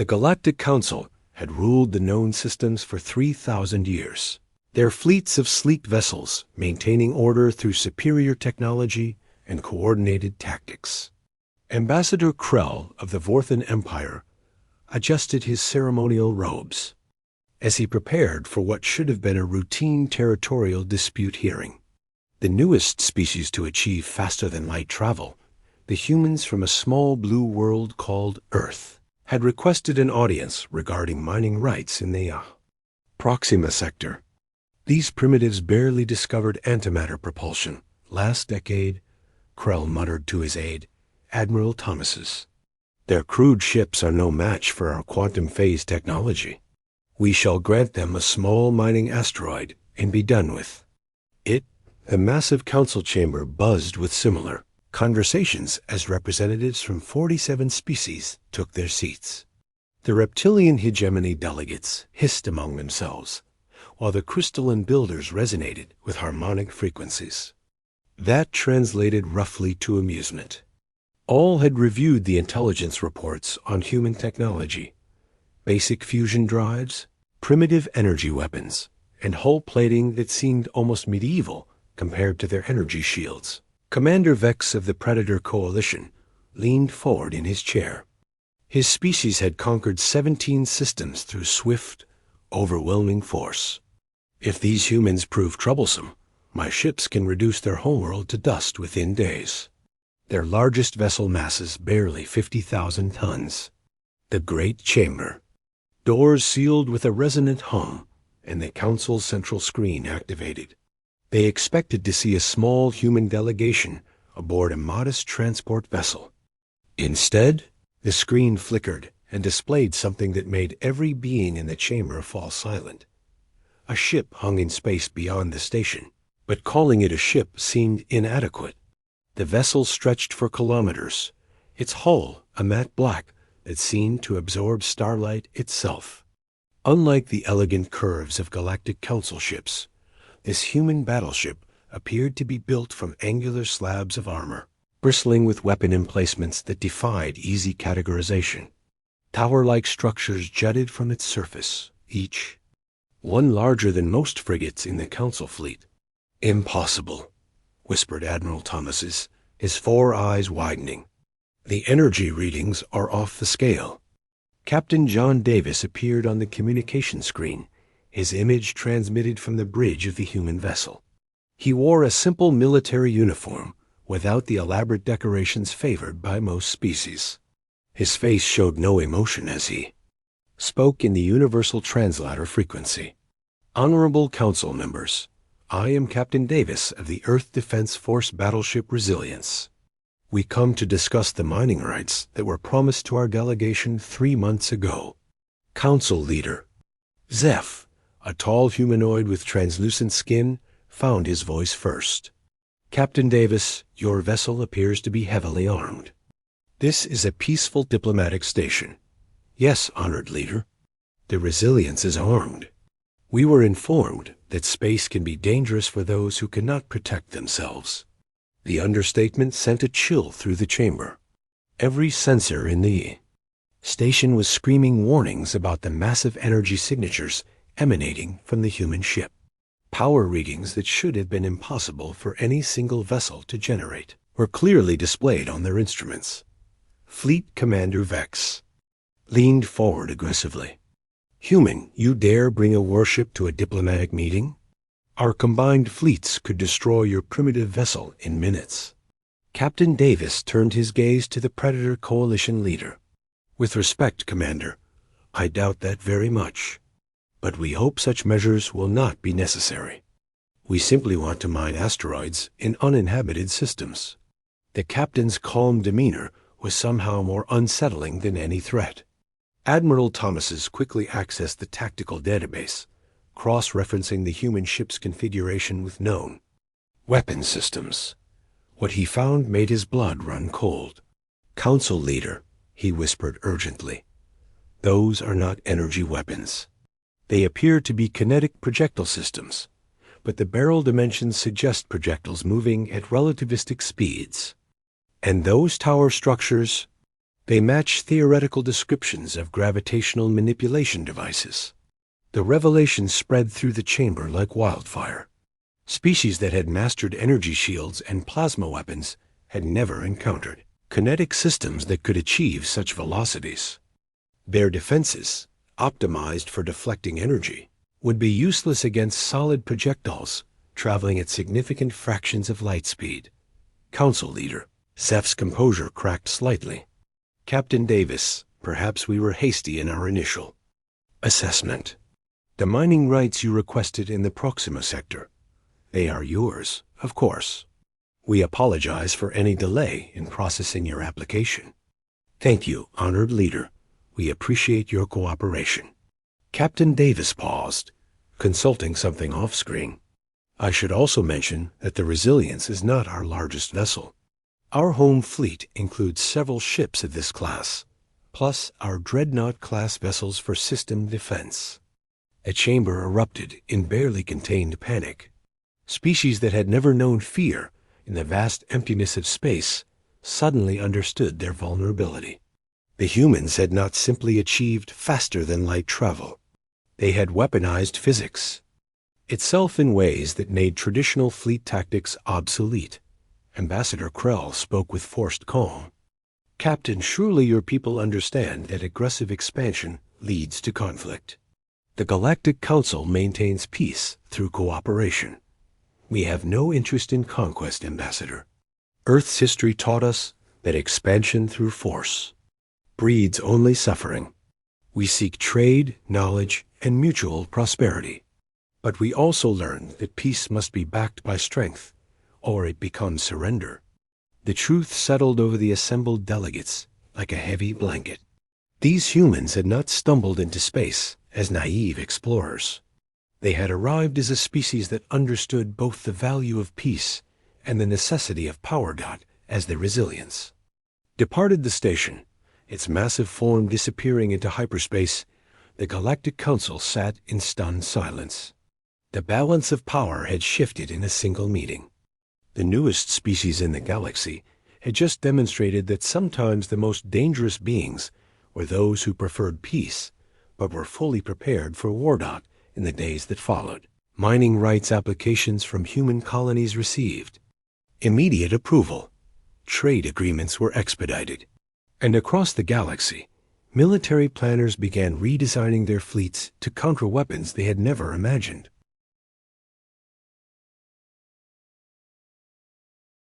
The Galactic Council had ruled the known systems for 3,000 years. Their fleets of sleek vessels maintaining order through superior technology and coordinated tactics. Ambassador Krell of the Vorthan Empire adjusted his ceremonial robes as he prepared for what should have been a routine territorial dispute hearing. The newest species to achieve faster-than-light travel, the humans from a small blue world called Earth, had requested an audience regarding mining rights in the Proxima sector. These primitives barely discovered antimatter propulsion last decade, Krell muttered to his aide, Admiral Thomas's. Their crude ships are no match for our quantum phase technology. We shall grant them a small mining asteroid and be done with it. The massive council chamber buzzed with similar conversations as representatives from 47 species took their seats. The reptilian hegemony delegates hissed among themselves, while the crystalline builders resonated with harmonic frequencies. That translated roughly to amusement. All had reviewed the intelligence reports on human technology, basic fusion drives, primitive energy weapons, and hull plating that seemed almost medieval compared to their energy shields. Commander Vex of the Predator Coalition leaned forward in his chair. His species had conquered 17 systems through swift, overwhelming force. If these humans prove troublesome, my ships can reduce their homeworld to dust within days. Their largest vessel masses barely 50,000 tons. The Great Chamber. Doors sealed with a resonant hum, and the council's central screen activated. They expected to see a small human delegation aboard a modest transport vessel. Instead, the screen flickered and displayed something that made every being in the chamber fall silent. A ship hung in space beyond the station, but calling it a ship seemed inadequate. The vessel stretched for kilometers, its hull a matte black that seemed to absorb starlight itself. Unlike the elegant curves of Galactic Council ships, this human battleship appeared to be built from angular slabs of armor, bristling with weapon emplacements that defied easy categorization. Tower-like structures jutted from its surface, each one larger than most frigates in the Council fleet. Impossible, whispered Admiral Thomas's, his 4 eyes widening. The energy readings are off the scale. Captain John Davis appeared on the communication screen, his image transmitted from the bridge of the human vessel. He wore a simple military uniform, without the elaborate decorations favored by most species. His face showed no emotion as he spoke in the universal translator frequency. Honorable Council members, I am Captain Davis of the Earth Defense Force Battleship Resilience. We come to discuss the mining rights that were promised to our delegation 3 months ago. Council Leader Zeph, a tall humanoid with translucent skin, found his voice first. Captain Davis, your vessel appears to be heavily armed. This is a peaceful diplomatic station. Yes, honored leader. The Resilience is armed. We were informed that space can be dangerous for those who cannot protect themselves. The understatement sent a chill through the chamber. Every sensor in the station was screaming warnings about the massive energy signatures emanating from the human ship. Power readings that should have been impossible for any single vessel to generate were clearly displayed on their instruments. Fleet Commander Vex leaned forward aggressively. Human, you dare bring a warship to a diplomatic meeting? Our combined fleets could destroy your primitive vessel in minutes. Captain Davis turned his gaze to the Predator Coalition leader. With respect, Commander, I doubt that very much. But we hope such measures will not be necessary. We simply want to mine asteroids in uninhabited systems. The captain's calm demeanor was somehow more unsettling than any threat. Admiral Thomas's quickly accessed the tactical database, cross-referencing the human ship's configuration with known weapon systems. What he found made his blood run cold. Council Leader, he whispered urgently, those are not energy weapons. They appear to be kinetic projectile systems, but the barrel dimensions suggest projectiles moving at relativistic speeds. And those tower structures? They match theoretical descriptions of gravitational manipulation devices. The revelation spread through the chamber like wildfire. Species that had mastered energy shields and plasma weapons had never encountered kinetic systems that could achieve such velocities. Their defenses, optimized for deflecting energy, would be useless against solid projectiles traveling at significant fractions of light speed. Council leader, Seth's composure cracked slightly. Captain Davis, perhaps we were hasty in our initial assessment. The mining rights you requested in the Proxima sector, they are yours, of course. We apologize for any delay in processing your application. Thank you, honored leader. We appreciate your cooperation. Captain Davis paused, consulting something off-screen. I should also mention that the Resilience is not our largest vessel. Our home fleet includes several ships of this class, plus our Dreadnought-class vessels for system defense. A chamber erupted in barely contained panic. Species that had never known fear in the vast emptiness of space suddenly understood their vulnerability. The humans had not simply achieved faster-than-light travel. They had weaponized physics itself in ways that made traditional fleet tactics obsolete. Ambassador Krell spoke with forced calm. Captain, surely your people understand that aggressive expansion leads to conflict. The Galactic Council maintains peace through cooperation. We have no interest in conquest, Ambassador. Earth's history taught us that expansion through force breeds only suffering. We seek trade, knowledge, and mutual prosperity. But we also learned that peace must be backed by strength, or it becomes surrender. The truth settled over the assembled delegates like a heavy blanket. These humans had not stumbled into space as naive explorers. They had arrived as a species that understood both the value of peace and the necessity of power dot as the Resilience. Departed the station, its massive form disappearing into hyperspace, the Galactic Council sat in stunned silence. The balance of power had shifted in a single meeting. The newest species in the galaxy had just demonstrated that sometimes the most dangerous beings were those who preferred peace, but were fully prepared for war dot in the days that followed. Mining rights applications from human colonies received immediate approval. Trade agreements were expedited. And across the galaxy, military planners began redesigning their fleets to counter weapons they had never imagined.